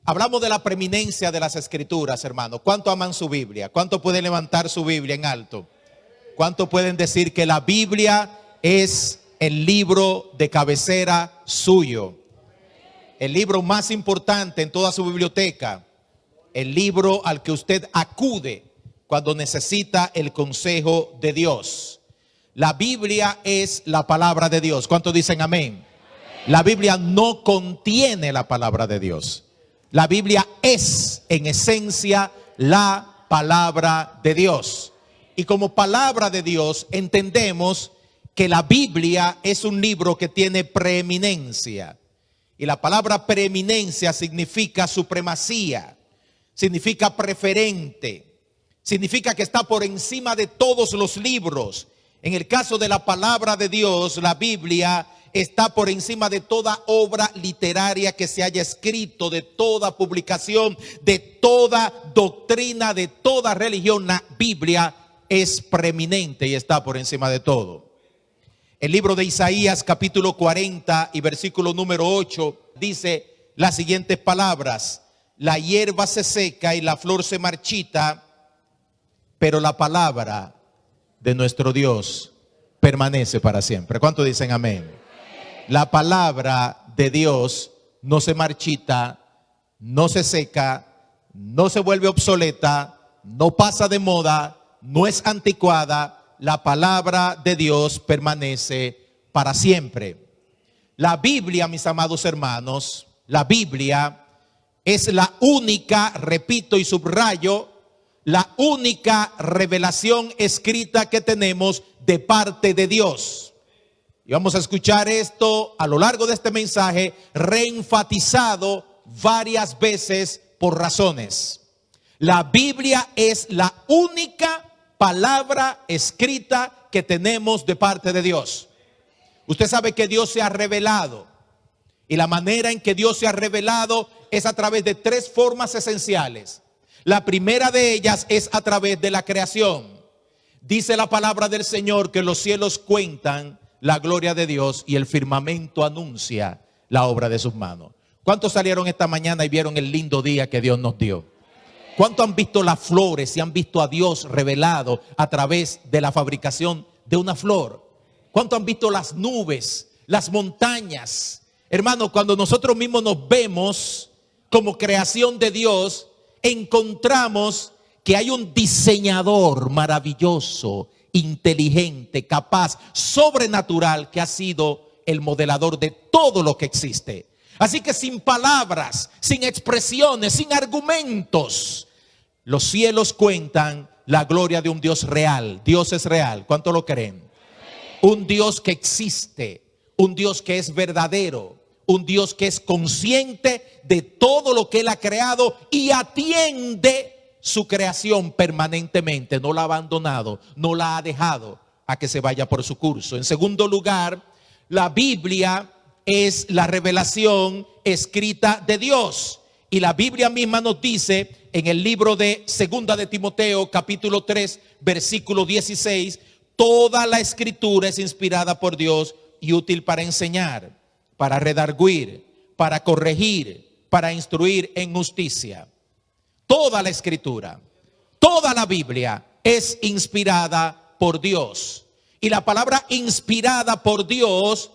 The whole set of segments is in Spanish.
Hablamos de la preeminencia de las Escrituras, hermano. ¿Cuánto aman su Biblia? ¿Cuánto pueden levantar su Biblia en alto? ¿Cuánto pueden decir que la Biblia es el libro de cabecera suyo? El libro más importante en toda su biblioteca. El libro al que usted acude cuando necesita el consejo de Dios. La Biblia es la palabra de Dios. ¿Cuántos dicen amén? La Biblia no contiene la palabra de Dios. La Biblia es en esencia la palabra de Dios. Y como palabra de Dios entendemos que la Biblia es un libro que tiene preeminencia. Y la palabra preeminencia significa supremacía, significa preferente, significa que está por encima de todos los libros. En el caso de la palabra de Dios, la Biblia está por encima de toda obra literaria que se haya escrito, de toda publicación, de toda doctrina, de toda religión. La Biblia es preeminente y está por encima de todo. El libro de Isaías capítulo 40 y versículo número 8 dice las siguientes palabras: la hierba se seca y la flor se marchita, pero la palabra de nuestro Dios permanece para siempre. ¿Cuántos dicen amén? La palabra de Dios no se marchita, no se seca, no se vuelve obsoleta, no pasa de moda, no es anticuada. La palabra de Dios permanece para siempre. La Biblia, mis amados hermanos, la Biblia es la única, repito y subrayo, la única revelación escrita que tenemos de parte de Dios. Y vamos a escuchar esto a lo largo de este mensaje, reenfatizado varias veces por razones. La Biblia es la única palabra escrita que tenemos de parte de Dios. Usted sabe que Dios se ha revelado. Y la manera en que Dios se ha revelado es a través de tres formas esenciales. La primera de ellas es a través de la creación. Dice la palabra del Señor que los cielos cuentan la gloria de Dios y el firmamento anuncia la obra de sus manos. ¿Cuántos salieron esta mañana y vieron el lindo día que Dios nos dio? ¿Cuántos han visto las flores y han visto a Dios revelado a través de la fabricación de una flor? ¿Cuántos han visto las nubes, las montañas? Hermano, cuando nosotros mismos nos vemos como creación de Dios, encontramos que hay un diseñador maravilloso, inteligente, capaz, sobrenatural, que ha sido el modelador de todo lo que existe. Así que sin palabras, sin expresiones, sin argumentos, los cielos cuentan la gloria de un Dios real. Dios es real. ¿Cuánto lo creen? Un Dios que existe, un Dios que es verdadero, un Dios que es consciente de todo lo que Él ha creado y atiende su creación permanentemente. No la ha abandonado, no la ha dejado a que se vaya por su curso. En segundo lugar, la Biblia es la revelación escrita de Dios. Y la Biblia misma nos dice en el libro de Segunda de Timoteo, capítulo 3, versículo 16, toda la escritura es inspirada por Dios y útil para enseñar, para redarguir, para corregir, para instruir en justicia. Toda la escritura, toda la Biblia es inspirada por Dios. Y la palabra inspirada por Dios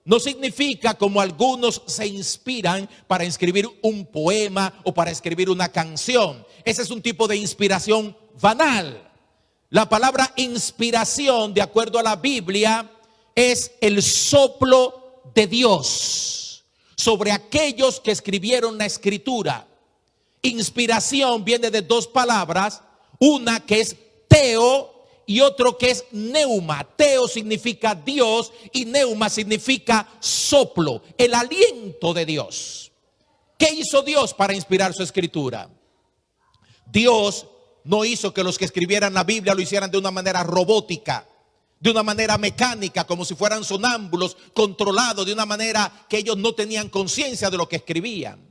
no significa como algunos se inspiran para escribir un poema o para escribir una canción. Ese es un tipo de inspiración banal. La palabra inspiración, de acuerdo a la Biblia, es el soplo de Dios sobre aquellos que escribieron la escritura. Inspiración viene de dos palabras, una que es teo y otro que es neuma. Teo significa Dios y neuma significa soplo, el aliento de Dios. ¿Qué hizo Dios para inspirar su escritura? Dios no hizo que los que escribieran la Biblia lo hicieran de una manera robótica, de una manera mecánica, como si fueran sonámbulos, controlados de una manera que ellos no tenían conciencia de lo que escribían.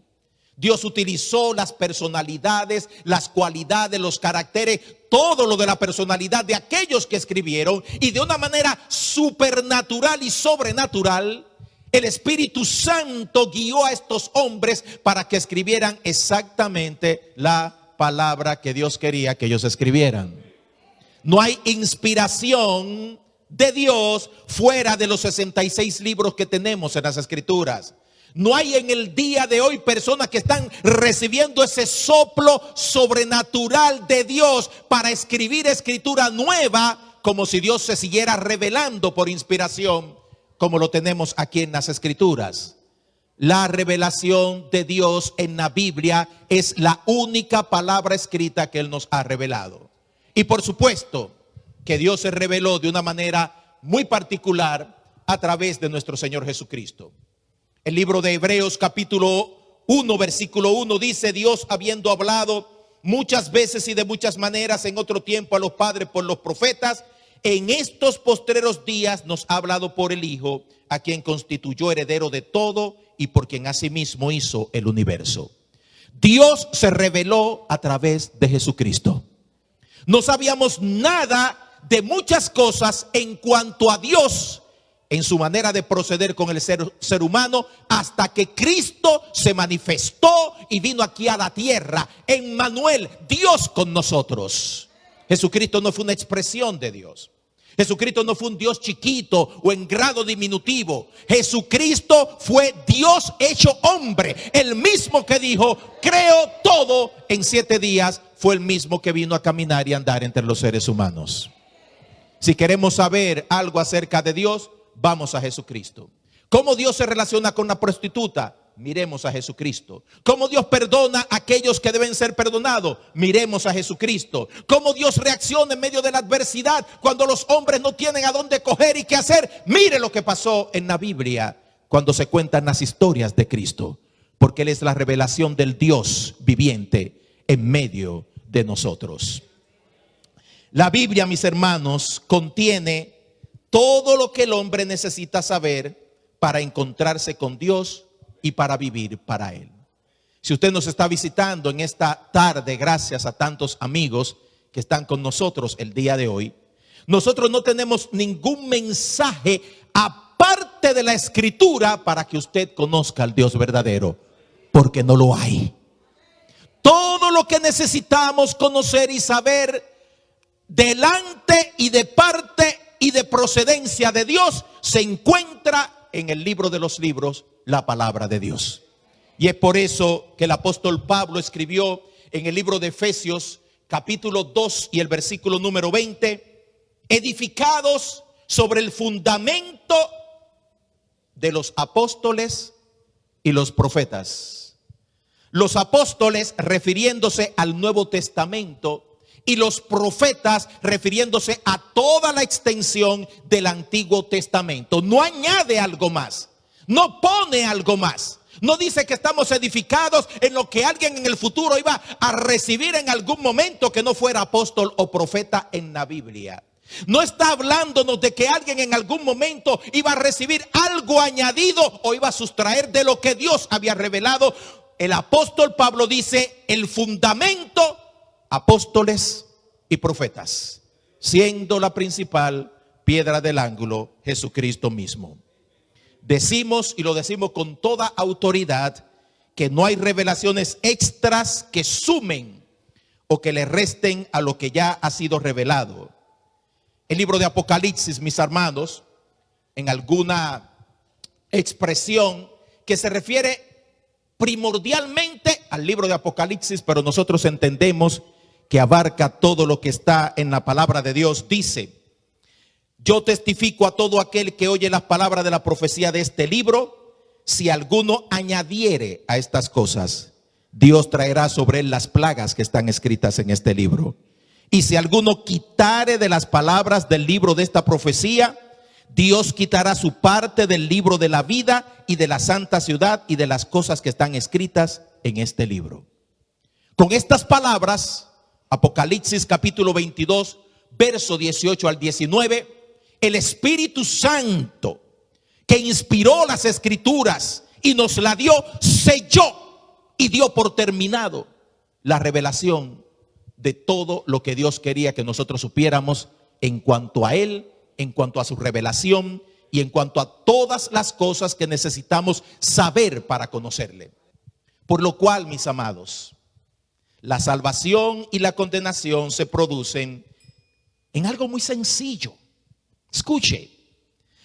Dios utilizó las personalidades, las cualidades, los caracteres, todo lo de la personalidad de aquellos que escribieron, y de una manera supernatural y sobrenatural El Espíritu Santo guió a estos hombres para que escribieran exactamente la palabra que Dios quería que ellos escribieran. No hay inspiración de Dios fuera de los 66 libros que tenemos en las Escrituras. No hay en el día de hoy personas que están recibiendo ese soplo sobrenatural de Dios para escribir escritura nueva, como si Dios se siguiera revelando por inspiración, como lo tenemos aquí en las Escrituras. La revelación de Dios en la Biblia es la única palabra escrita que Él nos ha revelado. Y por supuesto que Dios se reveló de una manera muy particular a través de nuestro Señor Jesucristo. El libro de Hebreos capítulo 1 versículo 1 dice: Dios, habiendo hablado muchas veces y de muchas maneras en otro tiempo a los padres por los profetas, en estos postreros días nos ha hablado por el Hijo, a quien constituyó heredero de todo y por quien asimismo hizo el universo. Dios se reveló a través de Jesucristo. No sabíamos nada de muchas cosas en cuanto a Dios en su manera de proceder con el ser humano, hasta que Cristo se manifestó y vino aquí a la tierra. Emmanuel, Dios con nosotros. Jesucristo no fue una expresión de Dios. Jesucristo no fue un Dios chiquito o en grado diminutivo. Jesucristo fue Dios hecho hombre. El mismo que dijo: creo todo en 7 días, fue el mismo que vino a caminar y andar entre los seres humanos. Si queremos saber algo acerca de Dios, vamos a Jesucristo. ¿Cómo Dios se relaciona con la prostituta? Miremos a Jesucristo. ¿Cómo Dios perdona a aquellos que deben ser perdonados? Miremos a Jesucristo. ¿Cómo Dios reacciona en medio de la adversidad cuando los hombres no tienen a dónde coger y qué hacer? Mire lo que pasó en la Biblia cuando se cuentan las historias de Cristo, porque Él es la revelación del Dios viviente en medio de nosotros. La Biblia, mis hermanos, contiene todo lo que el hombre necesita saber para encontrarse con Dios y para vivir para Él. Si usted nos está visitando en esta tarde, gracias a tantos amigos que están con nosotros el día de hoy, nosotros no tenemos ningún mensaje aparte de la Escritura para que usted conozca al Dios verdadero, porque no lo hay. Todo lo que necesitamos conocer y saber delante y de parte y de procedencia de Dios se encuentra en el libro de los libros, la palabra de Dios. Y es por eso que el apóstol Pablo escribió en el libro de Efesios capítulo 2 y el versículo número 20: edificados sobre el fundamento de los apóstoles y los profetas. Los apóstoles refiriéndose al Nuevo Testamento y los profetas refiriéndose a toda la extensión del Antiguo Testamento. No añade algo más, no pone algo más. No dice que estamos edificados en lo que alguien en el futuro iba a recibir en algún momento que no fuera apóstol o profeta en la Biblia. No está hablándonos de que alguien en algún momento iba a recibir algo añadido o iba a sustraer de lo que Dios había revelado. El apóstol Pablo dice: el fundamento, apóstoles y profetas, siendo la principal piedra del ángulo Jesucristo mismo. Decimos, y lo decimos con toda autoridad, que no hay revelaciones extras que sumen o que le resten a lo que ya ha sido revelado. El libro de Apocalipsis, mis hermanos, en alguna expresión que se refiere primordialmente al libro de Apocalipsis, pero nosotros entendemos que abarca todo lo que está en la palabra de Dios, dice: yo testifico a todo aquel que oye las palabras de la profecía de este libro, si alguno añadiere a estas cosas, Dios traerá sobre él las plagas que están escritas en este libro. Y si alguno quitare de las palabras del libro de esta profecía, Dios quitará su parte del libro de la vida y de la santa ciudad y de las cosas que están escritas en este libro. Con estas palabras, Apocalipsis capítulo 22, verso 18 al 19, el Espíritu Santo que inspiró las Escrituras y nos la dio, selló y dio por terminado la revelación de todo lo que Dios quería que nosotros supiéramos en cuanto a Él, en cuanto a su revelación y en cuanto a todas las cosas que necesitamos saber para conocerle. Por lo cual, mis amados, la salvación y la condenación se producen en algo muy sencillo. Escuche,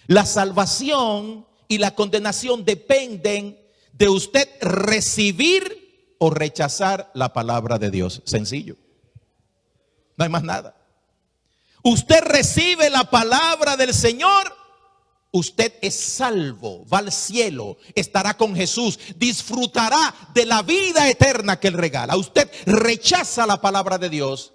la salvación y la condenación dependen de usted recibir o rechazar la palabra de Dios. Sencillo. No hay más nada. Usted recibe la palabra del Señor, usted es salvo, va al cielo, estará con Jesús, disfrutará de la vida eterna que Él regala. Usted rechaza la palabra de Dios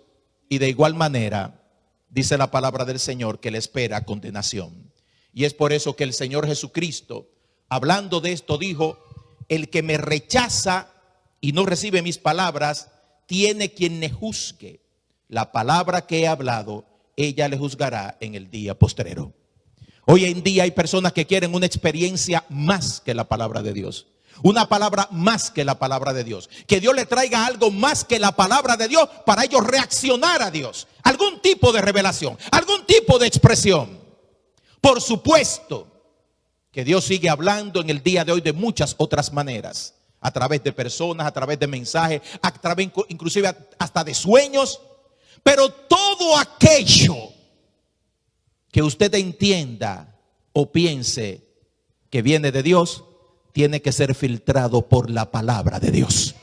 y de igual manera dice la palabra del Señor que le espera condenación. Y es por eso que el Señor Jesucristo, hablando de esto, dijo: el que me rechaza y no recibe mis palabras, tiene quien le juzgue. La palabra que he hablado, ella le juzgará en el día postrero. Hoy en día hay personas que quieren una experiencia más que la palabra de Dios. Una palabra más que la palabra de Dios. Que Dios le traiga algo más que la palabra de Dios para ellos reaccionar a Dios. Algún tipo de revelación, algún tipo de expresión. Por supuesto que Dios sigue hablando en el día de hoy de muchas otras maneras. A través de personas, a través de mensajes, a través inclusive hasta de sueños. Pero todo aquello que usted entienda o piense que viene de Dios, tiene que ser filtrado por la palabra de Dios.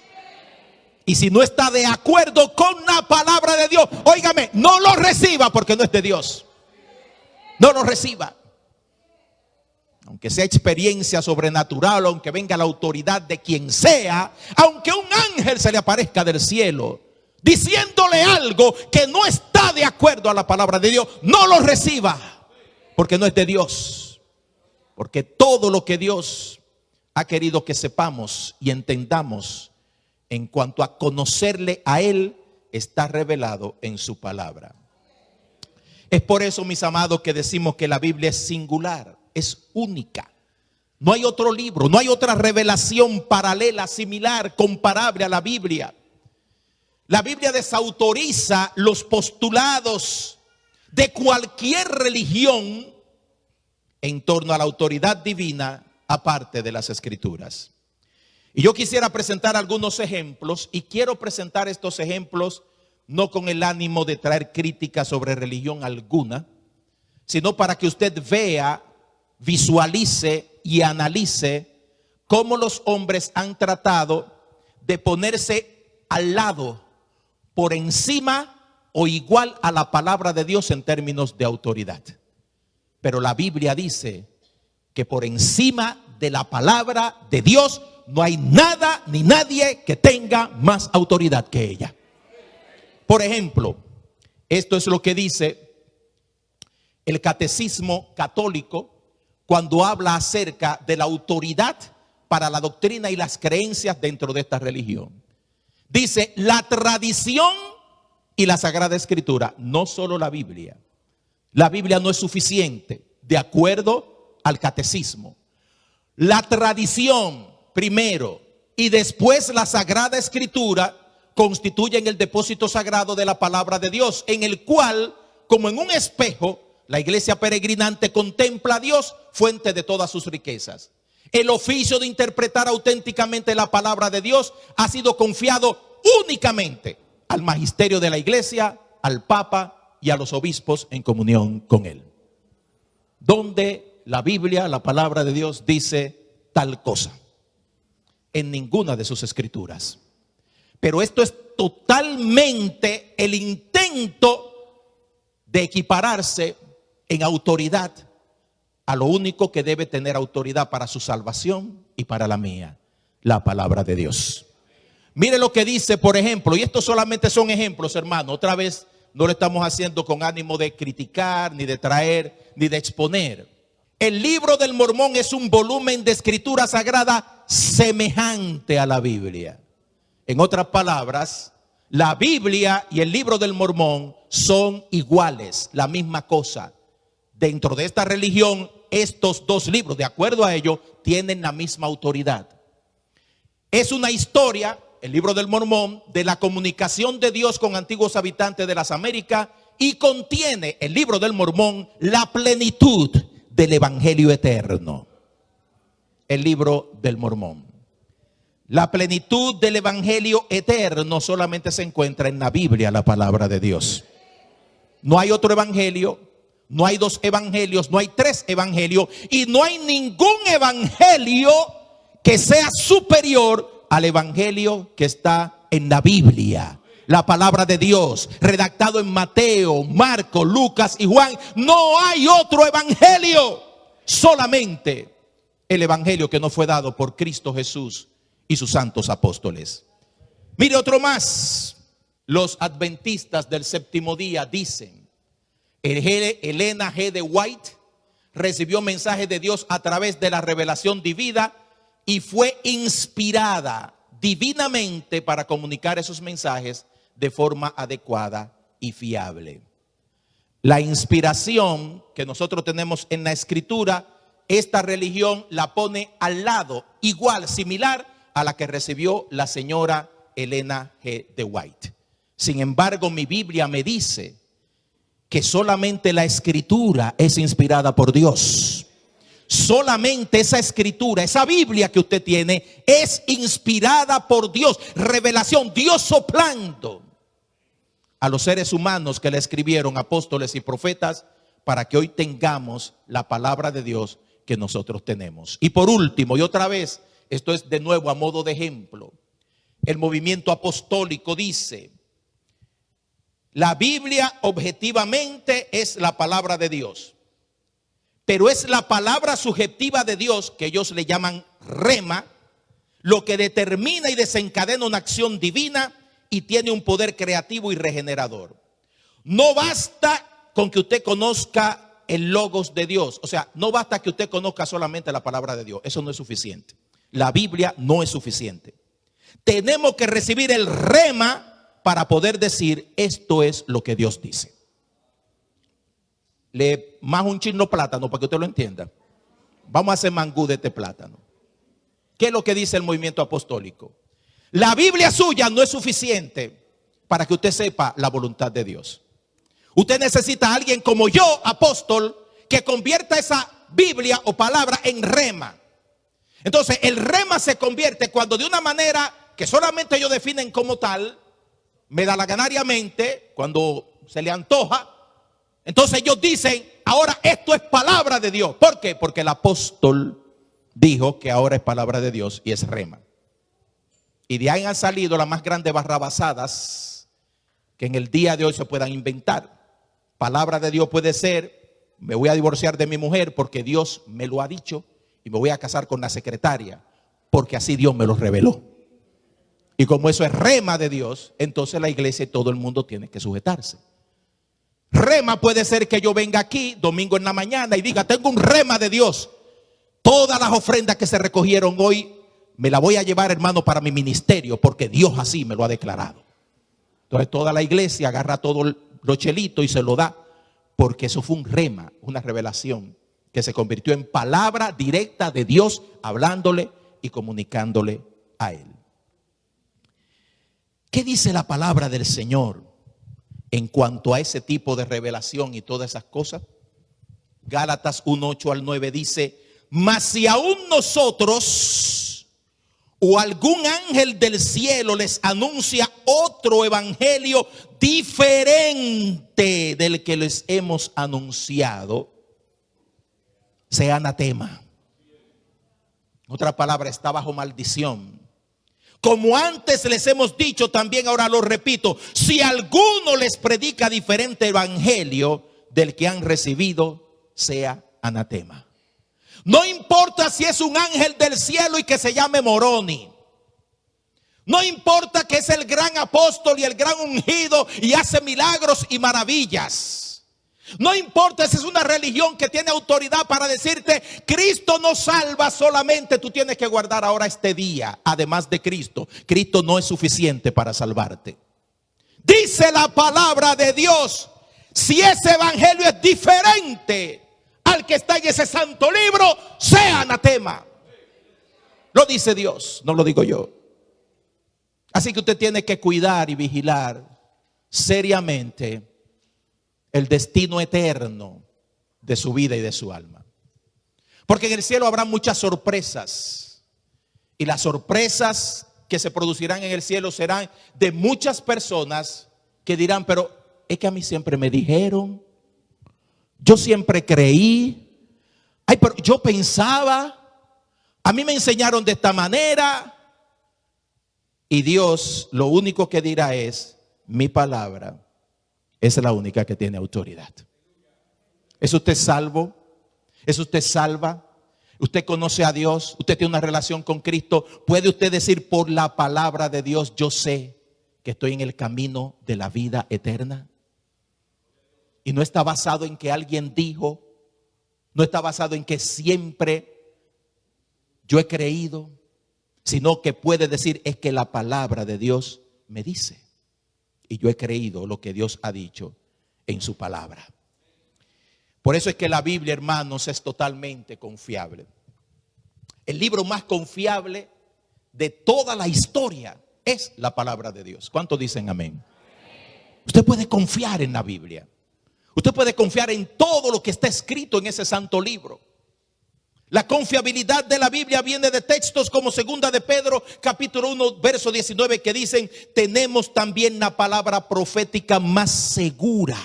Y si no está de acuerdo con la palabra de Dios, óigame, no lo reciba porque no es de Dios. No lo reciba. Aunque sea experiencia sobrenatural, aunque venga la autoridad de quien sea, aunque un ángel se le aparezca del cielo diciéndole algo que no está de acuerdo a la palabra de Dios, no lo reciba, porque no es de Dios. Porque todo lo que Dios ha querido que sepamos y entendamos en cuanto a conocerle a Él, está revelado en su palabra. Es por eso, mis amados, que decimos que la Biblia es singular, es única. No hay otro libro, no hay otra revelación paralela, similar, comparable a la Biblia. La Biblia desautoriza los postulados de cualquier religión en torno a la autoridad divina, aparte de las Escrituras. Y yo quisiera presentar algunos ejemplos, y quiero presentar estos ejemplos no con el ánimo de traer crítica sobre religión alguna, sino para que usted vea, visualice y analice cómo los hombres han tratado de ponerse al lado, por encima o igual a la palabra de Dios en términos de autoridad. Pero la Biblia dice que por encima de la palabra de Dios no hay nada ni nadie que tenga más autoridad que ella. Por ejemplo, esto es lo que dice el Catecismo Católico cuando habla acerca de la autoridad para la doctrina y las creencias dentro de esta religión. Dice: la tradición y la Sagrada Escritura, no solo la Biblia. La Biblia no es suficiente, de acuerdo al catecismo. La tradición primero y después la Sagrada Escritura constituyen el depósito sagrado de la palabra de Dios, en el cual, como en un espejo, la iglesia peregrinante contempla a Dios, fuente de todas sus riquezas. El oficio de interpretar auténticamente la palabra de Dios ha sido confiado únicamente al magisterio de la iglesia, al Papa y a los obispos en comunión con él. Donde la Biblia, la palabra de Dios, dice tal cosa. En ninguna de sus escrituras. Pero esto es totalmente el intento de equipararse en autoridad a lo único que debe tener autoridad para su salvación y para la mía, la palabra de Dios. Mire lo que dice, por ejemplo, y estos solamente son ejemplos, hermano. Otra vez, no lo estamos haciendo con ánimo de criticar, ni de traer, ni de exponer. El Libro del Mormón es un volumen de escritura sagrada semejante a la Biblia. En otras palabras, la Biblia y el Libro del Mormón son iguales, la misma cosa. Dentro de esta religión, estos dos libros, de acuerdo a ello, tienen la misma autoridad. Es una historia, el Libro del Mormón, de la comunicación de Dios con antiguos habitantes de las Américas, y contiene el Libro del Mormón la plenitud del Evangelio eterno. El libro del Mormón. La plenitud del Evangelio eterno solamente se encuentra en la Biblia, la palabra de Dios. No hay otro evangelio, no hay dos evangelios, no hay tres evangelios y no hay ningún evangelio que sea superior al evangelio que está en la Biblia. La palabra de Dios, redactado en Mateo, Marcos, Lucas y Juan. No hay otro evangelio, solamente el evangelio que nos fue dado por Cristo Jesús y sus santos apóstoles. Mire otro más. Los adventistas del séptimo día dicen: Elena G. de White recibió mensajes de Dios a través de la revelación divina y fue inspirada divinamente para comunicar esos mensajes de forma adecuada y fiable. La inspiración que nosotros tenemos en la Escritura, esta religión la pone al lado, igual, similar a la que recibió la señora Elena G. de White. Sin embargo, mi Biblia me dice que solamente la Escritura es inspirada por Dios. Solamente esa Escritura, esa Biblia que usted tiene, es inspirada por Dios. Revelación, Dios soplando a los seres humanos que le escribieron, apóstoles y profetas, para que hoy tengamos la palabra de Dios que nosotros tenemos. Y por último, y otra vez, esto es de nuevo a modo de ejemplo, el movimiento apostólico dice: la Biblia objetivamente es la palabra de Dios, pero es la palabra subjetiva de Dios, que ellos le llaman rema, lo que determina y desencadena una acción divina y tiene un poder creativo y regenerador. No basta con que usted conozca el logos de Dios, o sea, no basta que usted conozca solamente la palabra de Dios, eso no es suficiente. La Biblia no es suficiente. Tenemos que recibir el rema para poder decir: esto es lo que Dios dice. Le más un chino plátano para que usted lo entienda. Vamos a hacer mangú de este plátano. ¿Qué es lo que dice el movimiento apostólico? La Biblia suya no es suficiente para que usted sepa la voluntad de Dios. Usted necesita a alguien como yo, apóstol, que convierta esa Biblia o palabra en rema. Entonces el rema se convierte cuando, de una manera que solamente ellos definen como tal, medalaganariamente, cuando se le antoja, entonces ellos dicen: ahora esto es palabra de Dios. ¿Por qué? Porque el apóstol dijo que ahora es palabra de Dios y es rema. Y de ahí han salido las más grandes barrabasadas que en el día de hoy se puedan inventar. Palabra de Dios puede ser: me voy a divorciar de mi mujer porque Dios me lo ha dicho, y me voy a casar con la secretaria porque así Dios me lo reveló. Y como eso es rema de Dios, entonces la iglesia y todo el mundo tiene que sujetarse. Rema puede ser que yo venga aquí domingo en la mañana y diga: tengo un rema de Dios. Todas las ofrendas que se recogieron hoy me las voy a llevar, hermano, para mi ministerio, porque Dios así me lo ha declarado. Entonces toda la iglesia agarra todo lo chelito y se lo da, porque eso fue un rema, una revelación que se convirtió en palabra directa de Dios, hablándole y comunicándole a él. ¿Qué dice la palabra del Señor en cuanto a ese tipo de revelación y todas esas cosas? Gálatas 1:8 al 9 dice: mas si aún nosotros o algún ángel del cielo les anuncia otro evangelio diferente del que les hemos anunciado, sea anatema. Otra palabra, está bajo maldición. Como antes les hemos dicho, también ahora lo repito: si alguno les predica diferente evangelio del que han recibido, sea anatema. No importa si es un ángel del cielo y que se llame Moroni. No importa que es el gran apóstol y el gran ungido y hace milagros y maravillas. No importa si es una religión que tiene autoridad para decirte: Cristo no salva, solamente tú tienes que guardar ahora este día. Además de Cristo, Cristo no es suficiente para salvarte. Dice la palabra de Dios: si ese evangelio es diferente al que está en ese santo libro, sea anatema. Lo dice Dios, no lo digo yo. Así que usted tiene que cuidar y vigilar seriamente el destino eterno de su vida y de su alma. Porque en el cielo habrá muchas sorpresas. Y las sorpresas que se producirán en el cielo serán de muchas personas que dirán, pero es que a mí siempre me dijeron, yo siempre creí, ay, pero yo pensaba, a mí me enseñaron de esta manera. Y Dios lo único que dirá es, mi palabra es la única que tiene autoridad. ¿Es usted salvo? ¿Es usted salva? ¿Usted conoce a Dios? ¿Usted tiene una relación con Cristo? ¿Puede usted decir por la palabra de Dios, yo sé que estoy en el camino de la vida eterna? Y no está basado en que alguien dijo, no está basado en que siempre yo he creído, sino que puede decir es que la palabra de Dios me dice. Y yo he creído lo que Dios ha dicho en su palabra. Por eso es que la Biblia, hermanos, es totalmente confiable. El libro más confiable de toda la historia es la palabra de Dios. ¿Cuántos dicen amén? Usted puede confiar en la Biblia. Usted puede confiar en todo lo que está escrito en ese santo libro. La confiabilidad de la Biblia viene de textos como 2 de Pedro, capítulo 1, verso 19, que dicen, tenemos también la palabra profética más segura,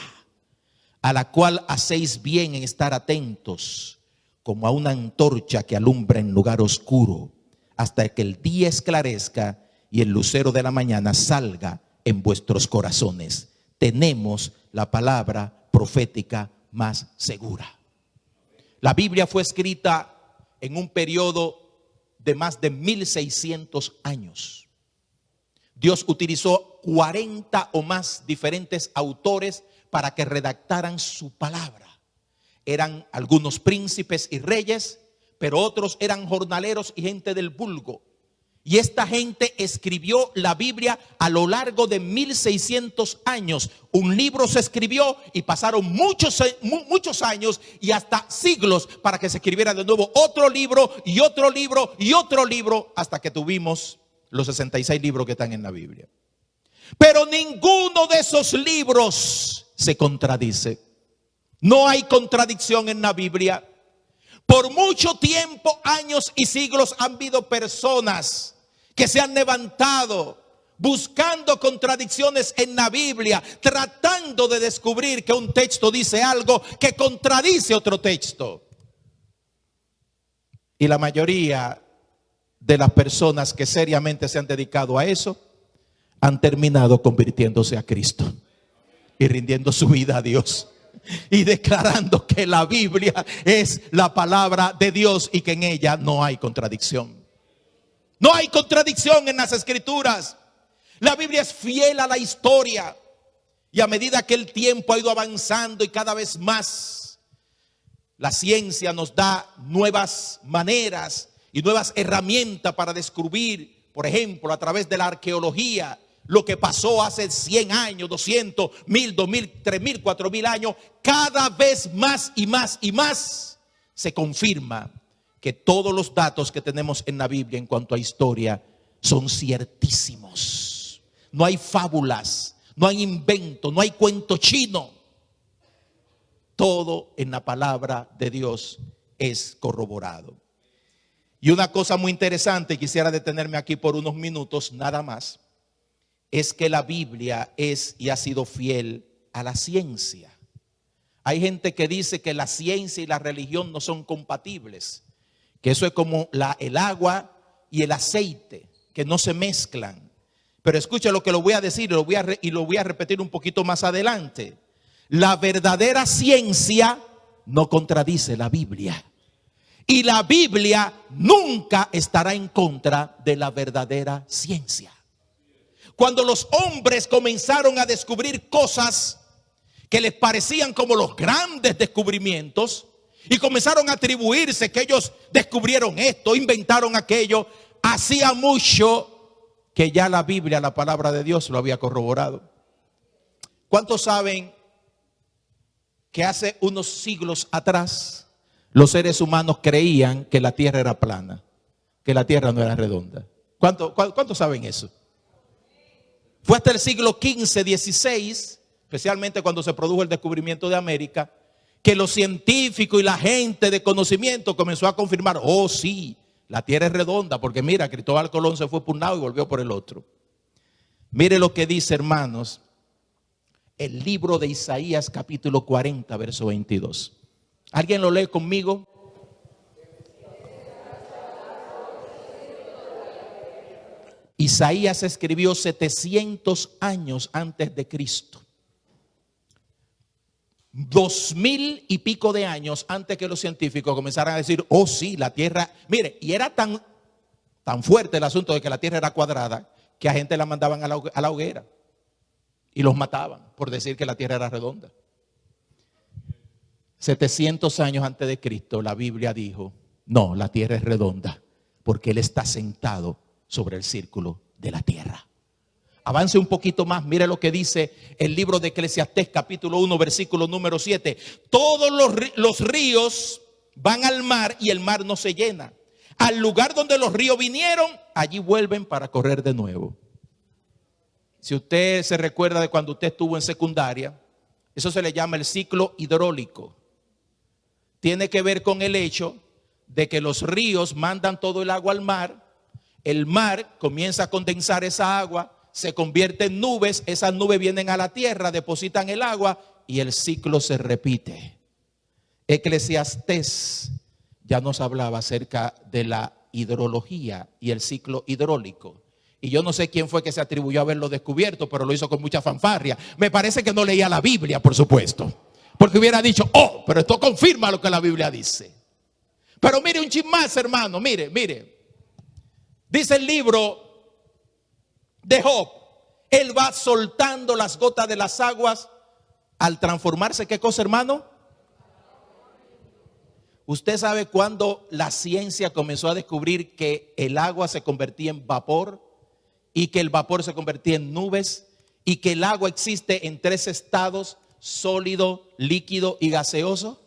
a la cual hacéis bien en estar atentos, como a una antorcha que alumbra en lugar oscuro, hasta que el día esclarezca y el lucero de la mañana salga en vuestros corazones. Tenemos la palabra profética más segura. La Biblia fue escrita en un periodo de más de 1600 años. Dios utilizó 40 o más diferentes autores para que redactaran su palabra. Eran algunos príncipes y reyes, pero otros eran jornaleros y gente del vulgo. Y esta gente escribió la Biblia a lo largo de 1600 años. Un libro se escribió y pasaron muchos años y hasta siglos para que se escribiera de nuevo otro libro y otro libro y otro libro, hasta que tuvimos los 66 libros que están en la Biblia. Pero ninguno de esos libros se contradice. No hay contradicción en la Biblia. Por mucho tiempo, años y siglos han habido personas que se han levantado buscando contradicciones en la Biblia, tratando de descubrir que un texto dice algo que contradice otro texto. Y la mayoría de las personas que seriamente se han dedicado a eso han terminado convirtiéndose a Cristo y rindiendo su vida a Dios y declarando que la Biblia es la palabra de Dios y que en ella no hay contradicción. No hay contradicción en las escrituras. La Biblia es fiel a la historia. Y a medida que el tiempo ha ido avanzando y cada vez más, la ciencia nos da nuevas maneras y nuevas herramientas para descubrir, por ejemplo, a través de la arqueología, lo que pasó hace 100 años, 200, 1000, 2000, 3000, 4000 años. Cada vez más y más y más se confirma que todos los datos que tenemos en la Biblia en cuanto a historia son ciertísimos. No hay fábulas, no hay invento, no hay cuento chino. Todo en la palabra de Dios es corroborado. Y una cosa muy interesante, quisiera detenerme aquí por unos minutos nada más, es que la Biblia es y ha sido fiel a la ciencia. Hay gente que dice que la ciencia y la religión no son compatibles, que eso es como el agua y el aceite, que no se mezclan. Pero escucha lo que lo voy a decir y lo voy a repetir un poquito más adelante. La verdadera ciencia no contradice la Biblia. Y la Biblia nunca estará en contra de la verdadera ciencia. Cuando los hombres comenzaron a descubrir cosas que les parecían como los grandes descubrimientos, y comenzaron a atribuirse que ellos descubrieron esto, inventaron aquello, hacía mucho que ya la Biblia, la palabra de Dios, lo había corroborado. ¿Cuántos saben que hace unos siglos atrás los seres humanos creían que la tierra era plana, que la tierra no era redonda? ¿Cuántos saben eso? Fue hasta el siglo XV, XVI, especialmente cuando se produjo el descubrimiento de América, que los científicos y la gente de conocimiento comenzó a confirmar, oh sí, la tierra es redonda, porque mira, Cristóbal Colón se fue por un lado y volvió por el otro. Mire lo que dice, hermanos, el libro de Isaías capítulo 40, verso 22. ¿Alguien lo lee conmigo? Isaías escribió 700 años antes de Cristo. 2000 y pico de años antes que los científicos comenzaran a decir, oh sí, la tierra, mire, y era tan fuerte el asunto de que la tierra era cuadrada, que a gente la mandaban a la hoguera y los mataban por decir que la tierra era redonda. 700 años antes de Cristo, la Biblia dijo, no, la tierra es redonda, porque Él está sentado sobre el círculo de la tierra. Avance un poquito más, mire lo que dice el libro de Eclesiastés capítulo 1 versículo número 7. Todos los ríos van al mar y el mar no se llena. Al lugar donde los ríos vinieron, allí vuelven para correr de nuevo. Si usted se recuerda de cuando usted estuvo en secundaria, eso se le llama el ciclo hidráulico. Tiene que ver con el hecho de que los ríos mandan todo el agua al mar. El mar comienza a condensar esa agua, se convierte en nubes, esas nubes vienen a la tierra, depositan el agua y el ciclo se repite. Eclesiastés ya nos hablaba acerca de la hidrología y el ciclo hidráulico. Y yo no sé quién fue que se atribuyó a haberlo descubierto, pero lo hizo con mucha fanfarria. Me parece que no leía la Biblia, por supuesto, porque hubiera dicho, oh, pero esto confirma lo que la Biblia dice. Pero mire un chin más, hermano, mire. Dice el libro de Job, él va soltando las gotas de las aguas al transformarse, ¿qué cosa, hermano? Usted sabe cuándo la ciencia comenzó a descubrir que el agua se convertía en vapor y que el vapor se convertía en nubes y que el agua existe en 3 estados, sólido, líquido y gaseoso.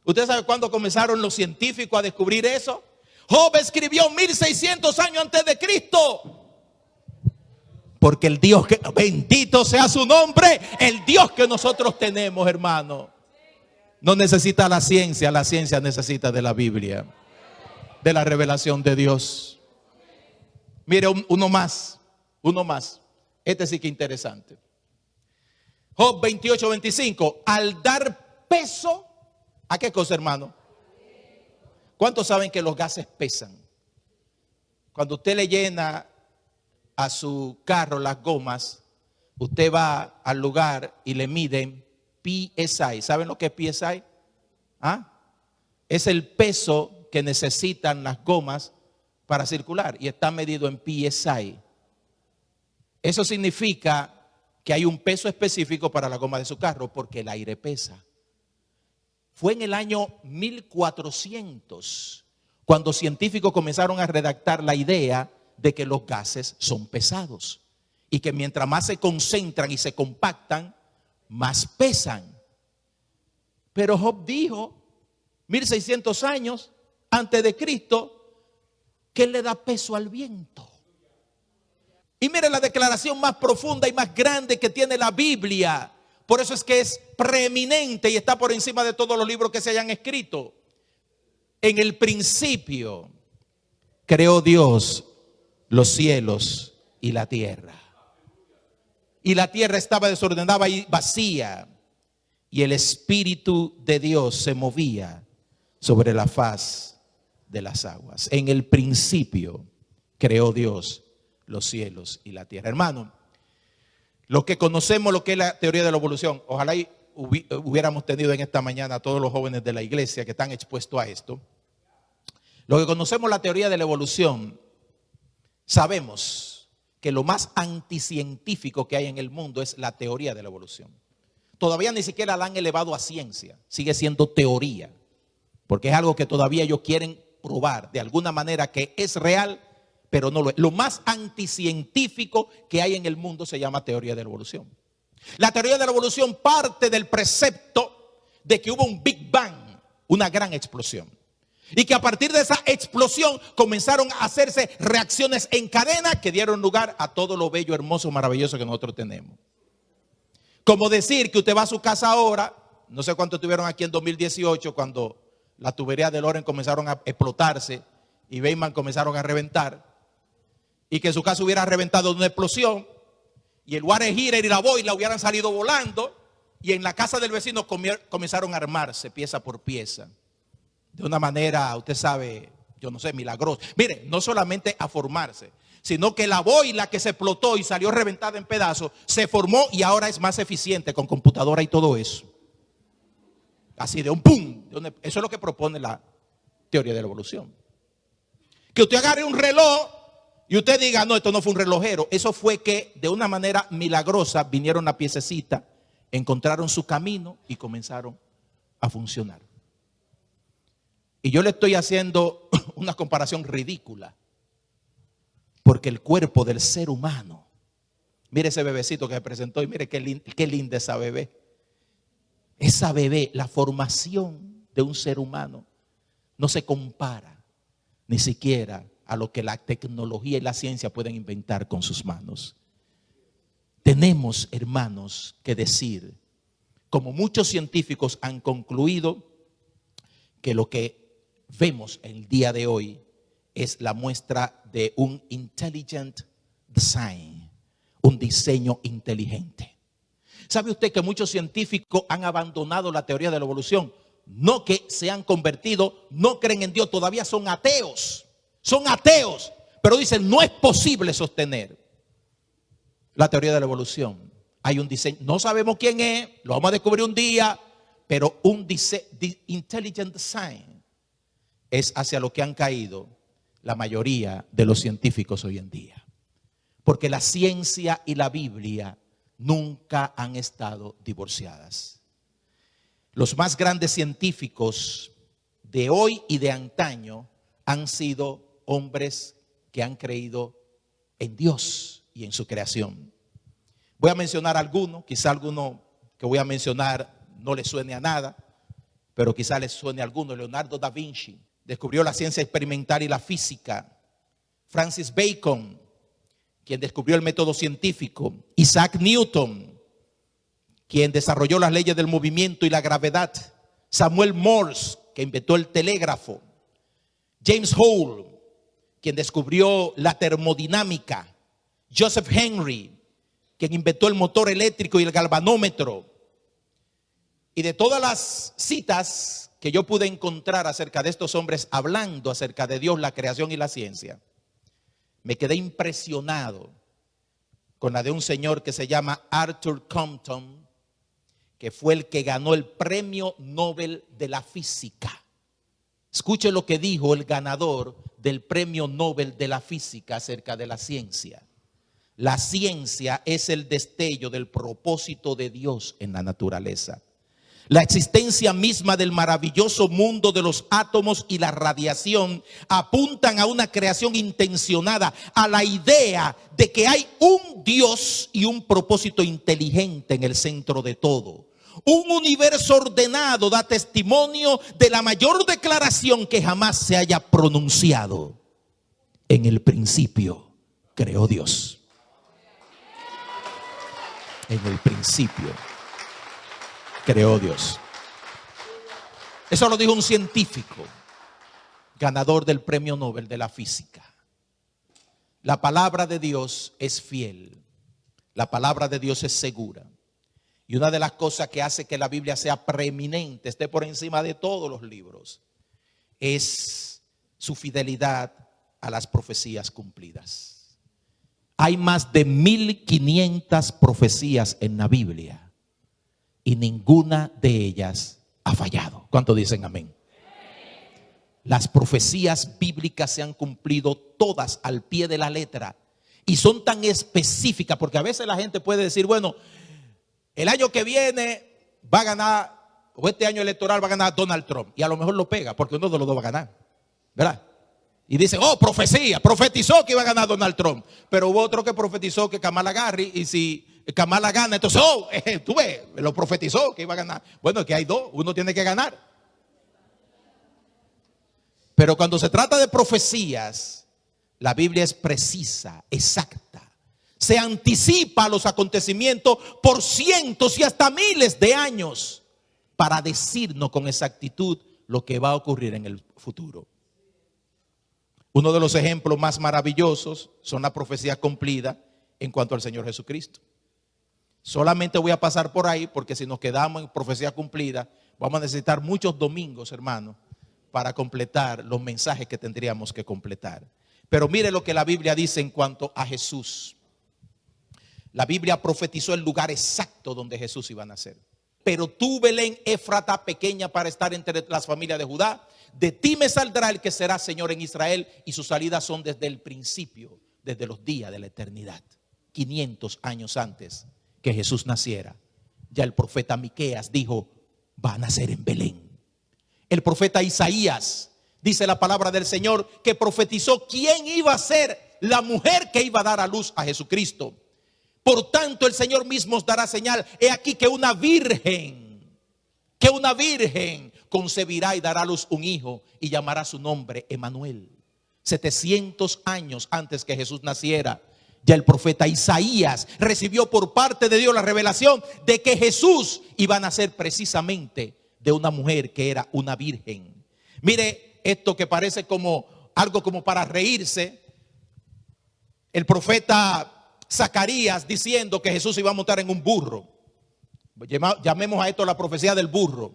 ¿Usted sabe cuándo comenzaron los científicos a descubrir eso? Job escribió 1600 años antes de Cristo. Porque el Dios que, bendito sea su nombre, el Dios que nosotros tenemos, hermano, no necesita la ciencia necesita de la Biblia, de la revelación de Dios. Mire, uno más. Este sí que interesante. Job 28:25. Al dar peso, ¿a qué cosa, hermano? ¿Cuántos saben que los gases pesan? Cuando usted le llena a su carro las gomas, usted va al lugar y le miden PSI. ¿Saben lo que es PSI? Es el peso que necesitan las gomas para circular y está medido en PSI. Eso significa que hay un peso específico para la goma de su carro porque el aire pesa. Fue en el año 1400 cuando científicos comenzaron a redactar la idea de que los gases son pesados y que mientras más se concentran y se compactan, más pesan. Pero Job dijo 1600 años antes de Cristo que él le da peso al viento. Y mire la declaración más profunda y más grande que tiene la Biblia. Por eso es que es preeminente y está por encima de todos los libros que se hayan escrito. En el principio creó Dios los cielos y la tierra. Y la tierra estaba desordenada y vacía. Y el Espíritu de Dios se movía sobre la faz de las aguas. En el principio creó Dios los cielos y la tierra. Hermano, lo que conocemos, lo que es la teoría de la evolución, ojalá y hubiéramos tenido en esta mañana a todos los jóvenes de la iglesia que están expuestos a esto. Lo que conocemos la teoría de la evolución, sabemos que lo más anticientífico que hay en el mundo es la teoría de la evolución. Todavía ni siquiera la han elevado a ciencia, sigue siendo teoría, porque es algo que todavía ellos quieren probar de alguna manera que es real, pero no lo es. Lo más anticientífico que hay en el mundo se llama teoría de la evolución. La teoría de la evolución parte del precepto de que hubo un Big Bang, una gran explosión. Y que a partir de esa explosión comenzaron a hacerse reacciones en cadena que dieron lugar a todo lo bello, hermoso, maravilloso que nosotros tenemos. Como decir que usted va a su casa ahora No sé cuánto estuvieron aquí en 2018 cuando las tuberías de Loren comenzaron a explotarse y Bayman comenzaron a reventar. Y que en su caso hubiera reventado de una explosión y el water heater y la boila hubieran salido volando y en la casa del vecino comenzaron a armarse pieza por pieza. De una manera, usted sabe, yo no sé, milagrosa. Mire, no solamente a formarse, sino que la boila que se explotó y salió reventada en pedazos, se formó y ahora es más eficiente con computadora y todo eso. Así de un pum. Eso es lo que propone la teoría de la evolución. Que usted agarre un reloj y usted diga, no, esto no fue un relojero. Eso fue que de una manera milagrosa vinieron a piececita, encontraron su camino y comenzaron a funcionar. Y yo le estoy haciendo una comparación ridícula. Porque el cuerpo del ser humano, mire ese bebecito que se presentó y mire qué linda esa bebé. Esa bebé, la formación de un ser humano no se compara ni siquiera a lo que la tecnología y la ciencia pueden inventar con sus manos. Tenemos, hermanos, que decir, como muchos científicos han concluido, que lo que vemos el día de hoy es la muestra de un intelligent design, un diseño inteligente. ¿Sabe usted que muchos científicos han abandonado la teoría de la evolución? No que se han convertido, no creen en Dios, todavía son ateos, pero dicen no es posible sostener la teoría de la evolución. Hay un diseño, no sabemos quién es, lo vamos a descubrir un día, pero un intelligent design es hacia lo que han caído la mayoría de los científicos hoy en día. Porque la ciencia y la Biblia nunca han estado divorciadas. Los más grandes científicos de hoy y de antaño han sido hombres que han creído en Dios y en su creación. Voy a mencionar algunos, quizá alguno que voy a mencionar no le suene a nada, pero quizá le suene a alguno. Leonardo da Vinci descubrió la ciencia experimental y la física. Francis Bacon, quien descubrió el método científico. Isaac Newton, quien desarrolló las leyes del movimiento y la gravedad. Samuel Morse, que inventó el telégrafo. James Hall, quien descubrió la termodinámica. Joseph Henry, quien inventó el motor eléctrico y el galvanómetro. Y de todas las citas que yo pude encontrar acerca de estos hombres hablando acerca de Dios, la creación y la ciencia, me quedé impresionado con la de un señor que se llama Arthur Compton, que fue el que ganó el premio Nobel de la física. Escuche lo que dijo el ganador del premio Nobel de la física acerca de la ciencia. La ciencia es el destello del propósito de Dios en la naturaleza. La existencia misma del maravilloso mundo de los átomos y la radiación apuntan a una creación intencionada, a la idea de que hay un Dios y un propósito inteligente en el centro de todo. Un universo ordenado da testimonio de la mayor declaración que jamás se haya pronunciado. En el principio creó Dios. En el principio creó Dios. Eso lo dijo un científico, ganador del premio Nobel de la física. La palabra de Dios es fiel. La palabra de Dios es segura. Y una de las cosas que hace que la Biblia sea preeminente, esté por encima de todos los libros, es su fidelidad a las profecías cumplidas. Hay más de 1500 profecías en la Biblia. Y ninguna de ellas ha fallado. ¿Cuántos dicen amén? Las profecías bíblicas se han cumplido todas al pie de la letra. Y son tan específicas, porque a veces la gente puede decir, bueno, el año que viene va a ganar, o este año electoral va a ganar Donald Trump. Y a lo mejor lo pega, porque uno de los dos va a ganar, ¿verdad? Y dicen, oh, profecía, profetizó que iba a ganar Donald Trump. Pero hubo otro que profetizó que Kamala Harris, y si Kamala gana, entonces, tú ves, lo profetizó que iba a ganar. Bueno, es que hay dos, uno tiene que ganar. Pero cuando se trata de profecías, la Biblia es precisa, exacta. Se anticipa a los acontecimientos por cientos y hasta miles de años. para decirnos con exactitud lo que va a ocurrir en el futuro. Uno de los ejemplos más maravillosos son las profecías cumplidas en cuanto al Señor Jesucristo. Solamente voy a pasar por ahí porque si nos quedamos en profecía cumplida, vamos a necesitar muchos domingos, hermanos, para completar los mensajes que tendríamos que completar. Pero mire lo que la Biblia dice en cuanto a Jesús. La Biblia profetizó el lugar exacto donde Jesús iba a nacer. Pero tú, Belén Éfrata, pequeña para estar entre las familias de Judá, de ti me saldrá el que será Señor en Israel, y sus salidas son desde el principio, desde los días de la eternidad. 500 años antes que Jesús naciera, ya el profeta Miqueas dijo, va a nacer en Belén. El profeta Isaías, dice la palabra del Señor, que profetizó quién iba a ser la mujer que iba a dar a luz a Jesucristo. Por tanto, el Señor mismo os dará señal. He aquí que una virgen concebirá y dará a luz un hijo y llamará su nombre Emanuel. 700 años antes que Jesús naciera, ya el profeta Isaías recibió por parte de Dios la revelación de que Jesús iba a nacer precisamente de una mujer que era una virgen. Mire esto que parece como algo como para reírse. El profeta Zacarías diciendo que Jesús iba a montar en un burro. Llamemos a esto la profecía del burro.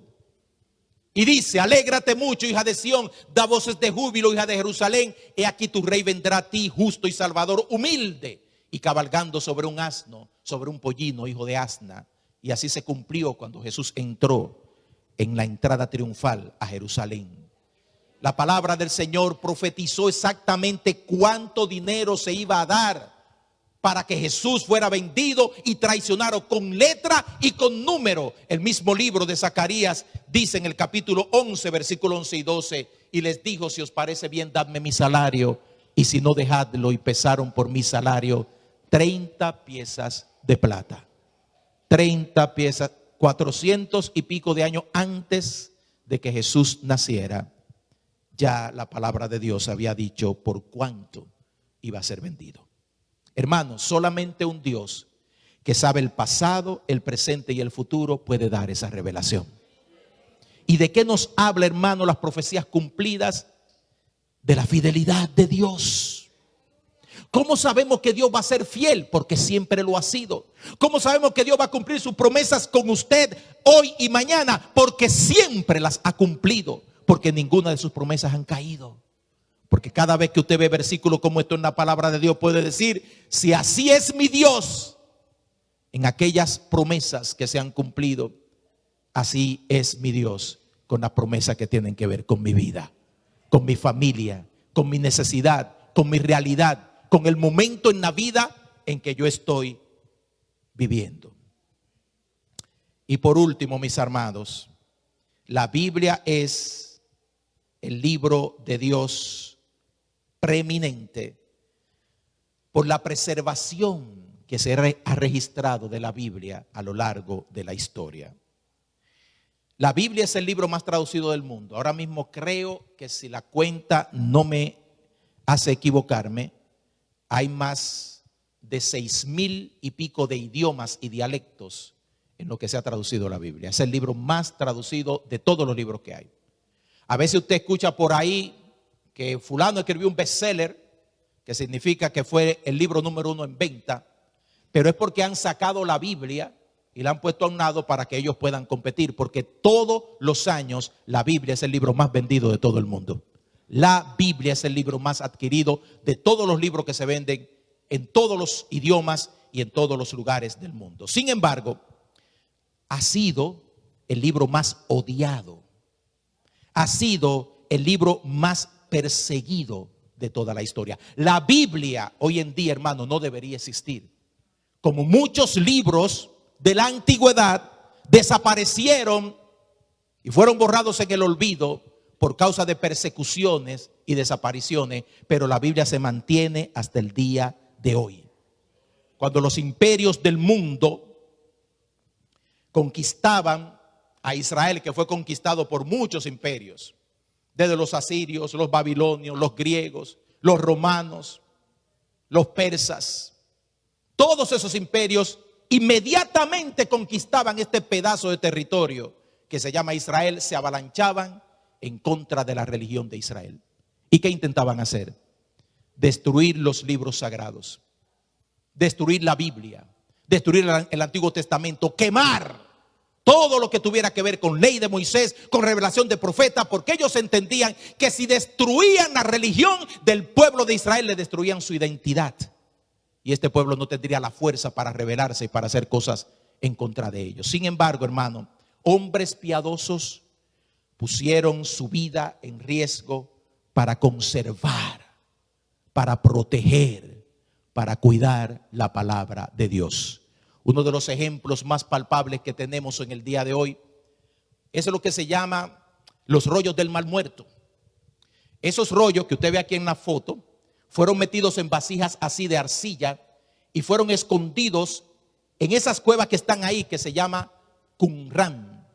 Y dice, alégrate mucho, hija de Sión, da voces de júbilo, hija de Jerusalén. He aquí tu rey vendrá a ti, justo y salvador, humilde, y cabalgando sobre un asno, sobre un pollino, hijo de asna. Y así se cumplió cuando Jesús entró en la entrada triunfal a Jerusalén. La palabra del Señor profetizó exactamente cuánto dinero se iba a dar para que Jesús fuera vendido y traicionado con letra y con número. El mismo libro de Zacarías dice en el capítulo 11, versículo 11 y 12, y les dijo, si os parece bien, dadme mi salario, y si no, dejadlo. Y pesaron por mi salario 30 piezas de plata. 30 piezas, 400 y pico de años antes de que Jesús naciera, ya la palabra de Dios había dicho por cuánto iba a ser vendido. Hermanos, solamente un Dios que sabe el pasado, el presente y el futuro puede dar esa revelación. ¿Y de qué nos habla, hermano, las profecías cumplidas? De la fidelidad de Dios. ¿Cómo sabemos que Dios va a ser fiel? Porque siempre lo ha sido. ¿Cómo sabemos que Dios va a cumplir sus promesas con usted hoy y mañana? Porque siempre las ha cumplido. Porque ninguna de sus promesas han caído. Porque cada vez que usted ve versículos como esto en la palabra de Dios, puede decir, si así es mi Dios, en aquellas promesas que se han cumplido, así es mi Dios con las promesas que tienen que ver con mi vida, con mi familia, con mi necesidad, con mi realidad, con el momento en la vida en que yo estoy viviendo. Y por último, mis amados, la Biblia es el libro de Dios preeminente por la preservación que se ha registrado de la Biblia a lo largo de la historia. La Biblia es el libro más traducido del mundo. Ahora mismo creo que, si la cuenta no me hace equivocarme, hay más de 6,000 y pico de idiomas y dialectos en lo que se ha traducido la Biblia. Es el libro más traducido de todos los libros que hay. A veces usted escucha por ahí que fulano escribió un bestseller, que significa que fue el libro número 1 en venta, pero es porque han sacado la Biblia y la han puesto a un lado para que ellos puedan competir, porque todos los años la Biblia es el libro más vendido de todo el mundo. La Biblia es el libro más adquirido de todos los libros que se venden en todos los idiomas y en todos los lugares del mundo. Sin embargo, ha sido el libro más odiado, ha sido el libro más perseguido de toda la historia. La Biblia hoy en día, hermano, no debería existir. Como muchos libros de la antigüedad desaparecieron y fueron borrados en el olvido por causa de persecuciones y desapariciones, pero la Biblia se mantiene hasta el día de hoy. Cuando los imperios del mundo conquistaban a Israel, que fue conquistado por muchos imperios, desde los asirios, los babilonios, los griegos, los romanos, los persas. Todos esos imperios inmediatamente conquistaban este pedazo de territorio que se llama Israel, se avalanchaban en contra de la religión de Israel. ¿Y qué intentaban hacer? Destruir los libros sagrados, destruir la Biblia, destruir el Antiguo Testamento, quemar todo lo que tuviera que ver con ley de Moisés, con revelación de profeta, porque ellos entendían que si destruían la religión del pueblo de Israel, le destruían su identidad. Y este pueblo no tendría la fuerza para rebelarse y para hacer cosas en contra de ellos. Sin embargo, hermano, hombres piadosos pusieron su vida en riesgo para conservar, para proteger, para cuidar la palabra de Dios. Uno de los ejemplos más palpables que tenemos en el día de hoy es lo que se llama los rollos del Mar Muerto. Esos rollos que usted ve aquí en la foto fueron metidos en vasijas así de arcilla y fueron escondidos en esas cuevas que están ahí, que se llama Qumran.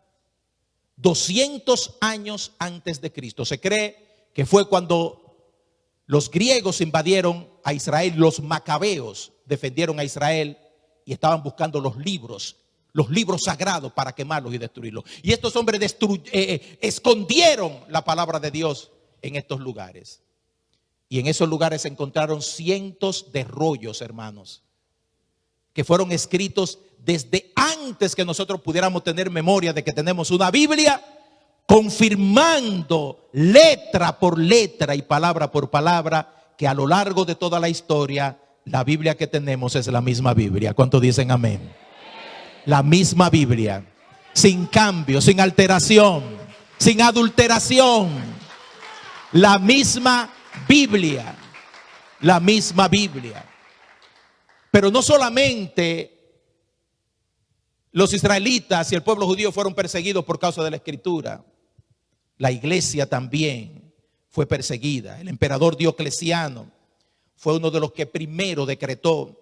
200 años antes de Cristo. Se cree que fue cuando los griegos invadieron a Israel, los macabeos defendieron a Israel y estaban buscando los libros sagrados para quemarlos y destruirlos. Y estos hombres escondieron la palabra de Dios en estos lugares. Y en esos lugares se encontraron cientos de rollos, hermanos, que fueron escritos desde antes que nosotros pudiéramos tener memoria de que tenemos una Biblia, confirmando letra por letra y palabra por palabra que a lo largo de toda la historia la Biblia que tenemos es la misma Biblia. ¿Cuántos dicen amén? La misma Biblia, sin cambio, sin alteración, sin adulteración. La misma Biblia, la misma Biblia. Pero no solamente los israelitas y el pueblo judío fueron perseguidos por causa de la Escritura. La iglesia también fue perseguida. El emperador Diocleciano fue uno de los que primero decretó